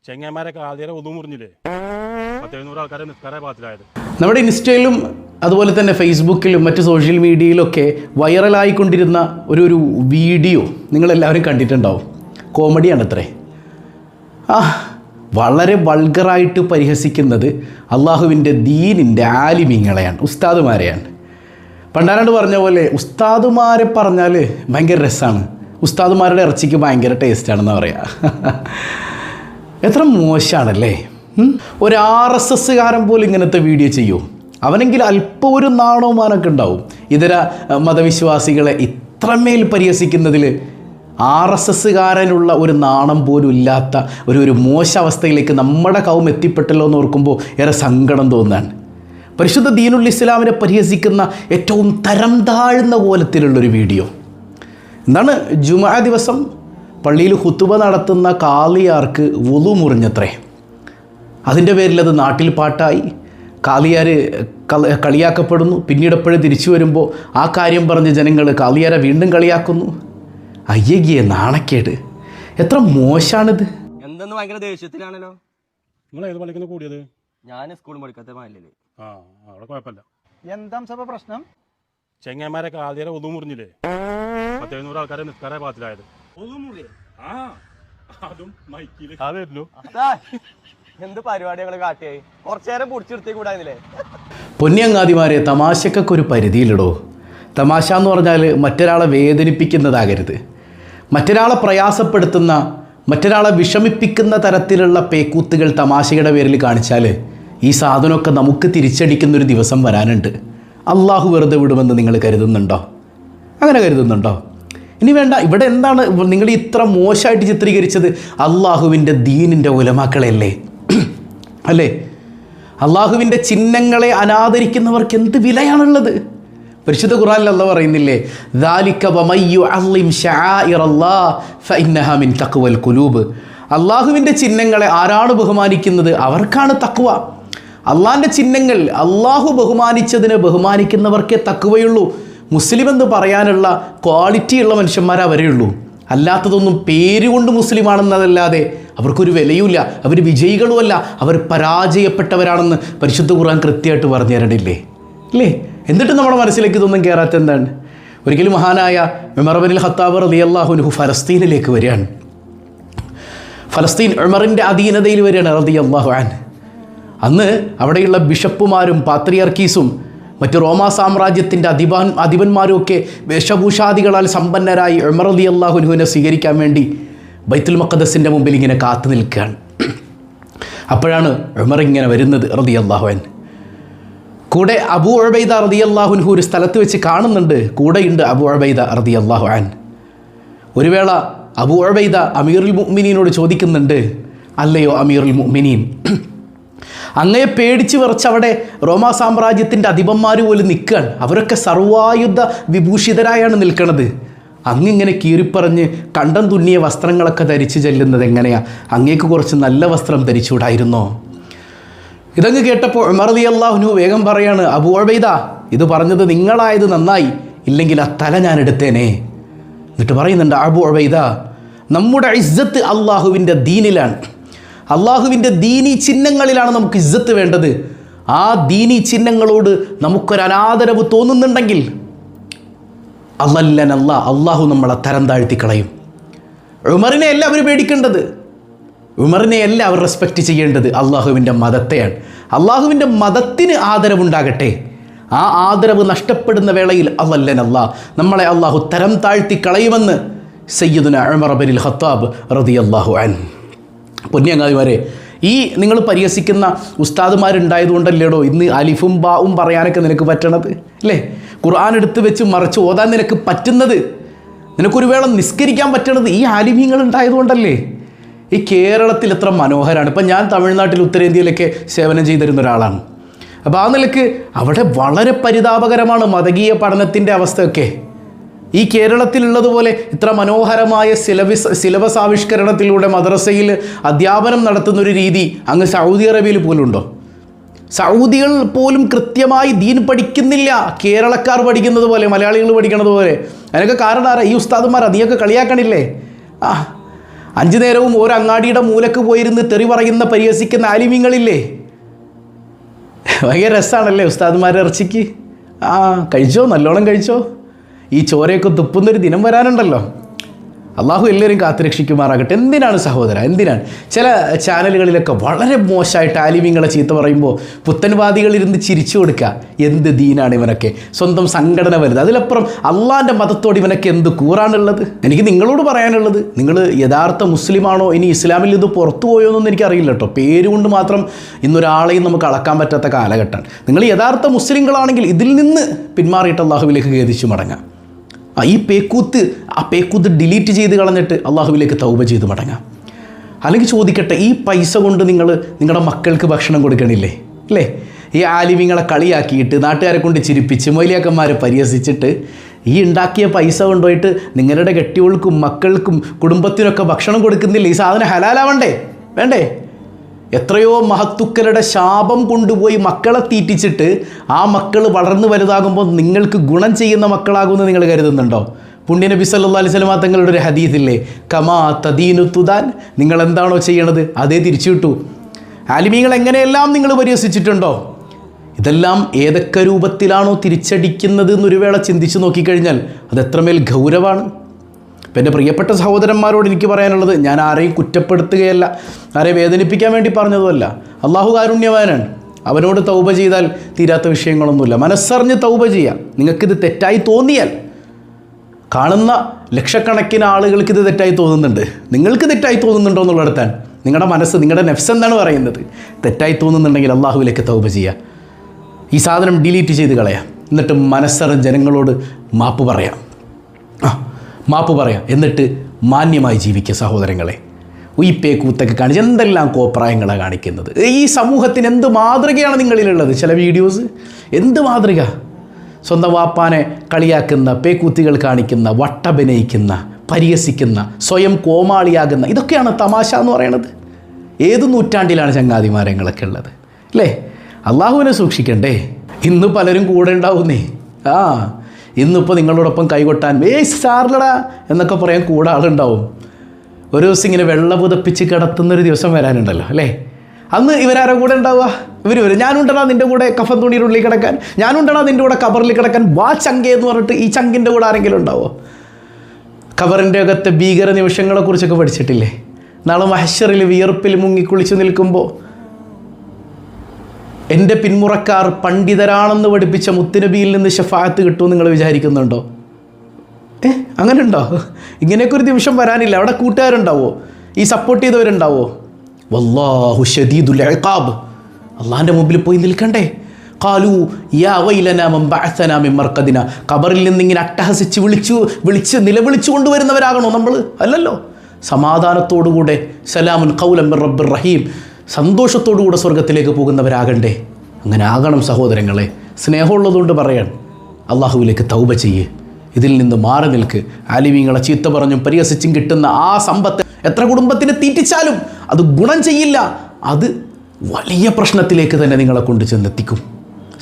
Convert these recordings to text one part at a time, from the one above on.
ചെങ്ങന്മാരൊക്കെ ആദ്യം ഒതു മുറിഞ്ഞില്ലേ 10-700 ആൾക്കാരെ നിസ്കാര പാത്തിലായത്. നമ്മുടെ ഇൻസ്റ്റയിലും അതുപോലെ തന്നെ ഫേസ്ബുക്കിലും മറ്റ് സോഷ്യൽ മീഡിയയിലൊക്കെ വൈറലായിക്കൊണ്ടിരുന്ന ഒരു വീഡിയോ നിങ്ങളെല്ലാവരും കണ്ടിട്ടുണ്ടാവും. കോമഡിയാണ് അത്രേ. വളരെ വൾഗറായിട്ട് പരിഹസിക്കുന്നത് അള്ളാഹുവിൻ്റെ ദീനിൻ്റെ ആലിമീങ്ങളെയാണ്, ഉസ്താദുമാരെയാണ്. പണ്ടാരാണ്ട് പറഞ്ഞ പോലെ ഉസ്താദുമാരെ പറഞ്ഞാൽ ഭയങ്കര രസമാണ്, ഉസ്താദുമാരുടെ ഇറച്ചിക്ക് ഭയങ്കര ടേസ്റ്റാണെന്ന് പറയാം. എത്ര മോശമാണല്ലേ. ഒരു RSSകാരൻ പോലും ഇങ്ങനത്തെ വീഡിയോ ചെയ്യും. അവനെങ്കിൽ അല്പം ഒരു നാണവമാനമൊക്കെ ഉണ്ടാവും. ഇതര മതവിശ്വാസികളെ ഇത്രമേൽ പരിഹസിക്കുന്നതിൽ RSSകാരനുള്ള ഒരു നാണം പോലും ഇല്ലാത്ത ഒരു മോശാവസ്ഥയിലേക്ക് നമ്മുടെ കൗം എത്തിപ്പെട്ടല്ലോ എന്ന് ഓർക്കുമ്പോൾ ഏറെ സങ്കടം തോന്നാണ്. പരിശുദ്ധ ദീനുൽ ഇസ്ലാമിനെ പരിഹസിക്കുന്ന ഏറ്റവും തരം താഴ്ന്ന കോലത്തിലുള്ളൊരു വീഡിയോ. എന്താണ്, ജുമുഅ ദിവസം പള്ളിയിൽ ഖുതുബ നടത്തുന്ന കാളിയാർക്ക് വുളു മുറിഞ്ഞത്രേ. അതിൻ്റെ പേരിൽ അത് നാട്ടിൽ പാട്ടായി, കാളിയാർ കളിയാക്കപ്പെടുന്നു. പിന്നീട് എപ്പോഴും തിരിച്ചു വരുമ്പോൾ ആ കാര്യം പറഞ്ഞ് ജനങ്ങൾ കാളിയാരെ വീണ്ടും കളിയാക്കുന്നു. അയ്യേ, നാണക്കേട്. എത്ര മോശമാണിത്. എന്തെന്ന് ഭയങ്കര ദേഷ്യത്തിലാണല്ലോ. നിങ്ങൾ ഏത് പള്ളിക്കുന്ന കൂടിയത്? ഞാൻ സ്കൂളിൽ പഠിക്കാത്ത മല്ലില്. അവിടെ കുഴപ്പമില്ല. എന്താ സഭ പ്രശ്നം? ചെങ്ങന്മാരൊക്കെ ആദ്യം ഒതു മുറിഞ്ഞില്ലേ 10-700 ആൾക്കാരെ നിസ്കാര പാത്തിലായത്. എന്ത് പരിപാടികൾ കാട്ടിയായി കുറച്ചേരം പിടിച്ചെടുത്തേ കൂടായിരുന്നില്ലേ? പൊന്നിയങ്ങാതിമാരെ, തമാശക്കൊക്കെ ഒരു പരിധിയിലിടോ. തമാശ എന്ന് പറഞ്ഞാൽ മറ്റൊരാളെ വേദനിപ്പിക്കുന്നതാകരുത്. മറ്റൊരാളെ പ്രയാസപ്പെടുത്തുന്ന, മറ്റൊരാളെ വിഷമിപ്പിക്കുന്ന തരത്തിലുള്ള പേക്കൂത്തുകൾ തമാശയുടെ പേരിൽ കാണിച്ചാൽ ഈ സാധനമൊക്കെ നമുക്ക് തിരിച്ചടിക്കുന്നൊരു ദിവസം വരാനുണ്ട്. അള്ളാഹു വെറുതെ വിടുമെന്ന് നിങ്ങൾ കരുതുന്നുണ്ടോ? അങ്ങനെ കരുതുന്നുണ്ടോ? ഇനി വേണ്ട, ഇവിടെ എന്താണ് നിങ്ങൾ ഇത്ര മോശമായിട്ട് ചിത്രീകരിച്ചത്? അള്ളാഹുവിൻ്റെ ദീനിൻ്റെ ഉലമാക്കളെയല്ലേ അല്ലേ? അള്ളാഹുവിൻ്റെ ചിഹ്നങ്ങളെ അനാദരിക്കുന്നവർക്ക് എന്ത് വിലയാണുള്ളത്? പരിശുദ്ധ ഖുർആനിൽ അല്ലാഹു പറയുന്നില്ലേ, ദാലിക വമയ്യു അള്ളിം ശആഇറല്ലാഹ് ഫഇന്നഹാ മിൻ തഖ്വൽ ഖുലൂബ്. അള്ളാഹുവിൻ്റെ ചിഹ്നങ്ങളെ ആരാണ് ബഹുമാനിക്കുന്നത് അവർക്കാണ് തഖ്വ. അള്ളാഹിൻ്റെ ചിഹ്നങ്ങൾ അള്ളാഹു ബഹുമാനിച്ചതിനെ ബഹുമാനിക്കുന്നവർക്കേ തഖ്വയുള്ളൂ. മുസ്ലിം എന്ന് പറയാനുള്ള ക്വാളിറ്റിയുള്ള മനുഷ്യന്മാരെ അവരെയുള്ളൂ. അല്ലാത്തതൊന്നും പേരുകൊണ്ട് മുസ്ലിമാണെന്നതല്ലാതെ അവർക്കൊരു വിലയുമില്ല. അവർ വിജയികളുമല്ല, അവർ പരാജയപ്പെട്ടവരാണെന്ന് പരിശുദ്ധ ഖുർആൻ കൃത്യമായിട്ട് പറഞ്ഞു തരണില്ലേ അല്ലേ? എന്നിട്ട് നമ്മുടെ മനസ്സിലേക്ക് ഇതൊന്നും കയറാത്ത എന്താണ്? ഒരിക്കലും മഹാനായ ഉമർ ഇബ്നുൽ ഖത്താബ് റളിയല്ലാഹു അൻഹു ഫലസ്തീനിലേക്ക് വരികയാണ്. ഫലസ്തീൻ ഉമറിൻ്റെ അധീനതയിൽ വരികയാണ് റളിയല്ലാഹു അൻഹു. അന്ന് അവിടെയുള്ള ബിഷപ്പുമാരും പാത്രിയർക്കീസും മറ്റ് റോമാ സാമ്രാജ്യത്തിൻ്റെ അധിപന്മാരും ഒക്കെ വേഷഭൂഷാദികളാൽ സമ്പന്നരായി ഉമർ റളിയല്ലാഹു അൻഹുവിനെ സ്വീകരിക്കാൻ വേണ്ടി ബൈത്തുൽ മഖ്ദസിൻ്റെ മുമ്പിൽ ഇങ്ങനെ കാത്തു നിൽക്കുകയാണ്. അപ്പോഴാണ് ഉമർ ഇങ്ങനെ വരുന്നത് റളിയല്ലാഹു അൻഹു. കൂടെ അബൂ ഉബൈദ റളിയല്ലാഹു അൻഹു ഒരു സ്ഥലത്ത് വെച്ച് കാണുന്നുണ്ട്. കൂടെയുണ്ട് അബൂ ഉബൈദ റളിയല്ലാഹു അൻഹു. ഒരു വേള അബൂ ഉബൈദ അമീറുൽ മുഅ്മിനീനോട് ചോദിക്കുന്നുണ്ട്, അല്ലയോ അമീറുൽ മുഅ്മിനീൻ, അങ്ങയെ പേടിച്ച് വിറച്ച് അവിടെ റോമാ സാമ്രാജ്യത്തിൻ്റെ അധിപന്മാർ പോലും നിൽക്കുകയാണ്. അവരൊക്കെ സർവായുധ വിഭൂഷിതരായാണ് നിൽക്കുന്നത്. അങ്ങിങ്ങനെ കീറിപ്പറഞ്ഞ് കണ്ടം തുന്നിയ വസ്ത്രങ്ങളൊക്കെ ധരിച്ച് ചെല്ലുന്നത് എങ്ങനെയാണ്? അങ്ങേക്ക് കുറച്ച് നല്ല വസ്ത്രം ധരിച്ചുകൂടായിരുന്നോ? ഇതങ്ങ് കേട്ടപ്പോൾ ഉമർ റളിയല്ലാഹു അൻഹു വേഗം പറയാണ്, അബൂ ഉബൈദ, ഇത് പറഞ്ഞത് നിങ്ങളായത് നന്നായി, ഇല്ലെങ്കിൽ ആ തല ഞാൻ എടുത്തേനെ. എന്നിട്ട് പറയുന്നുണ്ട്, അബൂ ഉബൈദ, നമ്മുടെ ഇസ്സത്ത് അള്ളാഹുവിൻ്റെ ദീനിലാണ്, അള്ളാഹുവിൻ്റെ ദീനി ചിഹ്നങ്ങളിലാണ് നമുക്ക് ഇസ്സത്ത് വേണ്ടത്. ആ ദീനി ചിഹ്നങ്ങളോട് നമുക്കൊരനാദരവ് തോന്നുന്നുണ്ടെങ്കിൽ അള്ളാഹു നമ്മളെ തരം താഴ്ത്തി കളയും. ഉമറിനെ അല്ല അവർ പേടിക്കേണ്ടത്, ഉമറിനെ അല്ല അവർ റെസ്പെക്റ്റ് ചെയ്യേണ്ടത്, അള്ളാഹുവിൻ്റെ മതത്തെയാണ്. അള്ളാഹുവിൻ്റെ മതത്തിന് ആദരവുണ്ടാകട്ടെ. ആ ആദരവ് നഷ്ടപ്പെടുന്ന വേളയിൽ നമ്മളെ അള്ളാഹു തരം താഴ്ത്തി കളയുമെന്ന് സയ്യിദുനാ ഉമർ ഇബ്നുൽ ഖത്താബ് റളിയല്ലാഹു അൻഹു. പൊന്നിയങ്ങാതിമാരെ, ഈ നിങ്ങൾ പരിഹസിക്കുന്ന ഉസ്താദുമാരുണ്ടായതുകൊണ്ടല്ലേടോ ഇന്ന് അലിഫും ബാവും പറയാനൊക്കെ നിനക്ക് പറ്റണത് അല്ലേ? ഖുർആൻ എടുത്ത് വെച്ച് മറിച്ച് ഓതാൻ നിനക്ക് പറ്റുന്നത്, നിനക്കൊരു വേള നിസ്കരിക്കാൻ പറ്റണത് ഈ ആലിമീങ്ങൾ ഉണ്ടായതുകൊണ്ടല്ലേ? ഈ കേരളത്തിൽ എത്ര മനോഹരമാണ്. ഇപ്പം ഞാൻ തമിഴ്നാട്ടിൽ ഉത്തരേന്ത്യയിലൊക്കെ സേവനം ചെയ്തിരുന്ന ഒരാളാണ്. അപ്പോൾ ആ നിലക്ക് അവിടെ വളരെ പരിതാപകരമാണ് മതകീയ പഠനത്തിൻ്റെ അവസ്ഥയൊക്കെ. ഈ കേരളത്തിലുള്ളതുപോലെ ഇത്ര മനോഹരമായ സിലബസ് ആവിഷ്കരണത്തിലൂടെ മദ്രസയിൽ അധ്യാപനം നടത്തുന്നൊരു രീതി അങ്ങ് സൗദി അറേബ്യയിൽ പോലും ഉണ്ടോ? സൗദികൾ പോലും കൃത്യമായി ദീൻ പഠിക്കുന്നില്ല, കേരളക്കാർ പഠിക്കുന്നത് പോലെ, മലയാളികൾ പഠിക്കുന്നത് പോലെ. അതിനൊക്കെ കാരണം ആരാ? ഈ ഉസ്താദുമാർ. നീയൊക്കെ കളിയാക്കണില്ലേ? 5 നേരവും ഓരോ അങ്ങാടിയുടെ മൂലക്ക് പോയിരുന്ന് തെറി പറയുന്ന പരിഹസിക്കുന്ന ആലിമീങ്ങളില്ലേ? ഭയങ്കര രസമാണല്ലേ ഉസ്താദുമാരെ ഇറച്ചിക്ക്. കഴിച്ചോ, നല്ലോണം കഴിച്ചോ. ഈ ചോരയൊക്കെ തുപ്പുന്നൊരു ദിനം വരാനുണ്ടല്ലോ. അള്ളാഹു എല്ലാവരും കാത്തുരക്ഷിക്കുമാറാകട്ടെ. എന്തിനാണ് സഹോദര, എന്തിനാണ് ചില ചാനലുകളിലൊക്കെ വളരെ മോശമായിട്ട് ആലിമീങ്ങളെ ചീത്ത പറയുമ്പോൾ പുത്തൻവാദികളിരുന്ന് ചിരിച്ചു കൊടുക്കുക? എന്ത് ദീനാണ് ഇവനൊക്കെ, സ്വന്തം സംഘടന വലുത്, അതിലപ്പുറം അള്ളാൻ്റെ മതത്തോട് ഇവനൊക്കെ എന്ത് കൂറാണുള്ളത്? എനിക്ക് നിങ്ങളോട് പറയാനുള്ളത്, നിങ്ങൾ യഥാർത്ഥ മുസ്ലിമാണോ ഇനി ഇസ്ലാമിൽ ഇത് പുറത്തു പോയോ എന്നൊന്നും എനിക്കറിയില്ല കേട്ടോ. പേരുകൊണ്ട് മാത്രം ഇന്നൊരാളെയും നമുക്ക് അളക്കാൻ പറ്റാത്ത കാലഘട്ടമാണ്. നിങ്ങൾ യഥാർത്ഥ മുസ്ലിങ്ങളാണെങ്കിൽ ഇതിൽ നിന്ന് പിന്മാറിയിട്ട് അള്ളാഹുവിലേക്ക് ഖേദിച്ചു മടങ്ങാം. ഈ പേക്കൂത്ത് ഡിലീറ്റ് ചെയ്ത് കളഞ്ഞിട്ട് അള്ളാഹുവിലേക്ക് തൗബ ചെയ്ത് മടങ്ങാം. അല്ലെങ്കിൽ ചോദിക്കട്ടെ, ഈ പൈസ കൊണ്ട് നിങ്ങൾ നിങ്ങളുടെ മക്കൾക്ക് ഭക്ഷണം കൊടുക്കണില്ലേ? അല്ലേ? ഈ ആലിമീങ്ങളെ കളിയാക്കിയിട്ട് നാട്ടുകാരെ കൊണ്ട് ചിരിപ്പിച്ച് മൊയ്ലിയാക്കന്മാരെ പരിഹസിച്ചിട്ട് ഈ ഉണ്ടാക്കിയ പൈസ കൊണ്ടുപോയിട്ട് നിങ്ങളുടെ കെട്ടിയോൾക്കും മക്കൾക്കും കുടുംബത്തിനൊക്കെ ഭക്ഷണം കൊടുക്കുന്നില്ല. ഈ സാധനം ഹലാലാവണ്ടേ? വേണ്ടേ? എത്രയോ മഹത്തുക്കളുടെ ശാപം കൊണ്ടുപോയി മക്കളെ തീറ്റിച്ചിട്ട് ആ മക്കൾ വളർന്നു വലുതാകുമ്പോൾ നിങ്ങൾക്ക് ഗുണം ചെയ്യുന്ന മക്കളാകുമെന്ന് നിങ്ങൾ കരുതുന്നുണ്ടോ? പുണ്യ നബി സല്ലല്ലാഹു അലൈഹി വസല്ലം തങ്ങളുടെ ഒരു ഹദീസില്ലേ, കമാ തദീനു തുദാൻ, നിങ്ങൾ എന്താണോ ചെയ്യണത് അതേ തിരിച്ചു കിട്ടൂ. ആലിമീങ്ങൾ എങ്ങനെയെല്ലാം നിങ്ങൾ പരിഹസിച്ചിട്ടുണ്ടോ, ഇതെല്ലാം ഏതൊക്കെ രൂപത്തിലാണോ തിരിച്ചടിക്കുന്നത് എന്നൊരു വേള ചിന്തിച്ച് നോക്കിക്കഴിഞ്ഞാൽ അത് എത്രമേൽ ഗൗരവമാണ്. അപ്പം എൻ്റെ പ്രിയപ്പെട്ട സഹോദരന്മാരോട് എനിക്ക് പറയാനുള്ളത്, ഞാൻ ആരെയും കുറ്റപ്പെടുത്തുകയല്ല, ആരെയും വേദനിപ്പിക്കാൻ വേണ്ടി പറഞ്ഞതുമല്ല. അള്ളാഹു കാരുണ്യവാനാണ്. അവനോട് തൗബ ചെയ്താൽ തീരാത്ത വിഷയങ്ങളൊന്നുമില്ല. മനസ്സറിഞ്ഞ് തൗബ ചെയ്യാം. നിങ്ങൾക്കിത് തെറ്റായി തോന്നിയാൽ, കാണുന്ന ലക്ഷക്കണക്കിന് ആളുകൾക്ക് ഇത് തെറ്റായി തോന്നുന്നുണ്ട്, നിങ്ങൾക്ക് തെറ്റായി തോന്നുന്നുണ്ടോ എന്നുള്ളിടത്താണ് നിങ്ങളുടെ മനസ്സ്, നിങ്ങളുടെ നെഫ്സ് എന്താണ് പറയുന്നത്. തെറ്റായി തോന്നുന്നുണ്ടെങ്കിൽ അള്ളാഹുവിലേക്ക് തൗബ ചെയ്യുക. ഈ സാധനം ഡിലീറ്റ് ചെയ്ത് കളയാം. എന്നിട്ട് മനസ്സറിഞ്ഞ് ജനങ്ങളോട് മാപ്പ് പറയാം. മാപ്പ് പറയാം. എന്നിട്ട് മാന്യമായി ജീവിക്കുക സഹോദരങ്ങളെ. കൂത്തൊക്കെ കാണിച്ച് എന്തെല്ലാം കോപ്രായങ്ങളാണ് കാണിക്കുന്നത്. ഈ സമൂഹത്തിന് എന്ത് മാതൃകയാണ് നിങ്ങളിലുള്ളത്? ചില വീഡിയോസ് എന്ത് മാതൃക! സ്വന്തം വാപ്പാനെ കളിയാക്കുന്ന, പേക്കൂത്തികൾ കാണിക്കുന്ന, വട്ടഭിനയിക്കുന്ന, പരിഹസിക്കുന്ന, സ്വയം കോമാളിയാകുന്ന, ഇതൊക്കെയാണ് തമാശ എന്ന് പറയുന്നത്. ഏത് നൂറ്റാണ്ടിലാണ് ചങ്ങാതിമാരങ്ങളൊക്കെ ഉള്ളത് അല്ലേ? അള്ളാഹുവിനെ സൂക്ഷിക്കണ്ടേ? ഇന്ന് പലരും കൂടെ ഉണ്ടാവുന്നേ. ഇന്നിപ്പോൾ നിങ്ങളോടൊപ്പം കൈകൊട്ടാൻ സാറിലടാ എന്നൊക്കെ പറയാൻ കൂടെ ആളുണ്ടാവും. ഒരു ദിവസം ഇങ്ങനെ വെള്ള പുതപ്പിച്ച് കിടത്തുന്നൊരു ദിവസം വരാനുണ്ടല്ലോ അല്ലേ? അന്ന് ഇവരാരോ കൂടെ ഉണ്ടാവുക? ഇവർ ഞാനുണ്ടടാ നിൻ്റെ കൂടെ കഫൻ തുണിയുടെ ഉള്ളിൽ കിടക്കാൻ, ഞാനുണ്ടടാ നിൻ്റെ കൂടെ കബറിൽ കിടക്കാൻ, വാ ചങ്കേ എന്ന് പറഞ്ഞിട്ട് ഈ ചങ്കിൻ്റെ കൂടെ ആരെങ്കിലും ഉണ്ടാവോ? കബറിൻ്റെ അകത്തെ ഭീകര നിമിഷങ്ങളെക്കുറിച്ചൊക്കെ പഠിച്ചിട്ടില്ലേ? നാളെ മഹ്ശറിൽ വിയർപ്പിൽ മുങ്ങിക്കുളിച്ച് നിൽക്കുമ്പോൾ എൻ്റെ പിന്മുറക്കാർ പണ്ഡിതരാണെന്ന് പഠിപ്പിച്ച മുത്തുനബിയിൽ നിന്ന് ശഫാഅത്ത് കിട്ടുമെന്ന് നിങ്ങൾ വിചാരിക്കുന്നുണ്ടോ? അങ്ങനെ ഉണ്ടോ? ഇങ്ങനെയൊക്കെ ഒരു നിമിഷം വരാനില്ല. അവിടെ കൂട്ടുകാരുണ്ടാവോ? ഈ സപ്പോർട്ട് ചെയ്തവരുണ്ടാവോ? വല്ലാഹു ശദീദുൽ ഇഖാബ്. അള്ളാഹിൻ്റെ മുമ്പിൽ പോയി നിൽക്കണ്ടേ? ഖാലു യാ വൈലനാ മൻ ബഅസനാ മിൻ മർഖദിനാ. ഖബറിൽ നിന്ന് ഇങ്ങനെ അട്ടഹസിച്ച് വിളിച്ച് നിലവിളിച്ചു കൊണ്ടുവരുന്നവരാകണോ നമ്മൾ? അല്ലല്ലോ. സമാധാനത്തോടുകൂടെ സലാമുൻ ഖൗലൻ മിർ റബ്ബിർ റഹീം, സന്തോഷത്തോടുകൂടെ സ്വർഗത്തിലേക്ക് പോകുന്നവരാകണ്ടേ? അങ്ങനെ ആകണം സഹോദരങ്ങളെ. സ്നേഹമുള്ളതുകൊണ്ട് പറയാൻ, അള്ളാഹുവിലേക്ക് തൗബ ചെയ്യേ. ഇതിൽ നിന്ന് മാറി നിൽക്ക്. ആലിമീങ്ങളെ ചീത്ത പറഞ്ഞും പരിഹസിച്ചും കിട്ടുന്ന ആ സമ്പത്ത് എത്ര കുടുംബത്തിനെ തീറ്റിച്ചാലും അത് ഗുണം ചെയ്യില്ല. അത് വലിയ പ്രശ്നത്തിലേക്ക് തന്നെ നിങ്ങളെ കൊണ്ട് ചെന്നെത്തിക്കും.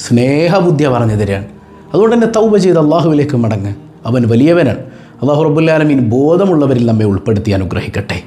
സ്നേഹബുദ്ധിയ പറഞ്ഞു തരാൻ. അതുകൊണ്ട് തന്നെ തൗബ ചെയ്ത് അള്ളാഹുവിലേക്ക് മടങ്ങ്. അവൻ വലിയവനാണ്. അള്ളാഹു റബ്ബുൽ ആലമീൻ ബോധമുള്ളവരിൽ നമ്മെ ഉൾപ്പെടുത്തി അനുഗ്രഹിക്കട്ടെ.